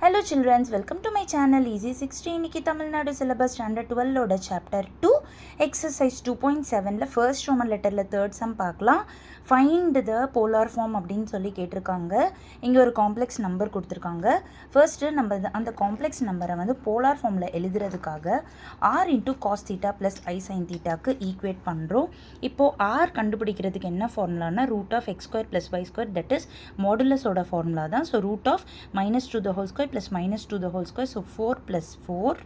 Hello children, welcome to my channel Easy 60. இன்னைக்கு Tamil Nadu syllabus standard 12 ஓட chapter 2 exercise 2.7ல first Roman லெட்டரில் third sum பார்க்கலாம். Find the polar form அப்படின்னு சொல்லி கேட்டிருக்காங்க. இங்கே ஒரு காம்ப்ளெக்ஸ் நம்பர் கொடுத்துருக்காங்க. ஃபர்ஸ்ட்டு நம்ம அந்த காம்ப்ளெக்ஸ் நம்பரை வந்து போலார் ஃபார்மில் எழுதுறதுக்காக r into cos theta plus i sine தீட்டாக்கு ஈக்குவேட் பண்ணுறோம். இப்போது ஆர் கண்டுபிடிக்கிறதுக்கு என்ன ஃபார்முலானா root of x square plus y square that is மாடுலஸோட ஃபார்முலா தான். So root of -2 the whole square plus -2 the whole square, so 4 plus 4.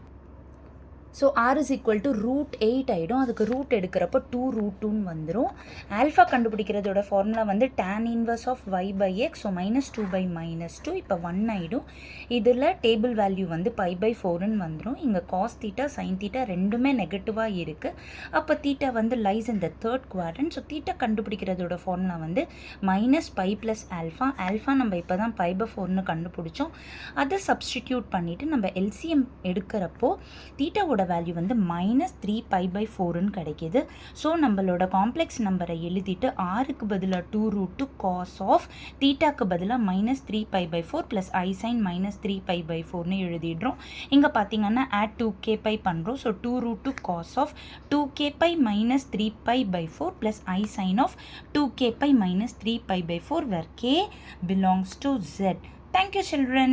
So R is equal to √8 ஆகிடும். அதுக்கு ரூட் எடுக்கிறப்போ 2√2ன்னு வந்துடும். ஆல்ஃபா கண்டுபிடிக்கிறதோட ஃபார்முலா வந்து tan inverse of y/x, so -2/-2 இப்போ 1 ஆகிடும். இதில் டேபிள் வேல்யூ வந்து π/4ன்னு வந்துடும். இங்கே காஸ் தீட்டா சைன் தீட்டா ரெண்டுமே நெகட்டிவாக இருக்குது. அப்போ தீட்டா வந்து லைஸ் இந்த தேர்ட் குவாட்ரண்ட். ஸோ தீட்டா கண்டுபிடிக்கிறதோட ஃபார்முலா வந்து -π + ஆல்ஃபா. ஆல்ஃபா நம்ம இப்போ தான் π/4ன்னு கண்டுபிடிச்சோம். அதை சப்ஸ்டிடியூட் பண்ணிவிட்டு நம்ம எல்சிஎம் எடுக்கிறப்போ தீட்டாவோட வேல்யூ வந்து -3π/4ன்னு கிடைக்கிது. ஸோ நம்மளோட காம்ப்ளெக்ஸ் நம்பரை எழுதிட்டு ஆருக்கு பதிலாக 2√2 காஸ் ஆஃப் தீட்டாக்கு பதிலாக -3π/4 ப்ளஸ் ஐ சைன் -3π/4ன்னு எழுதிடுறோம். இங்கே பார்த்தீங்கன்னா ஆட் 2kπ பண்ணுறோம். So 2√2 cos of 2kπ -3π/4 plus i sine of 2kπ -3π/4 where k belongs to z. Thank you children.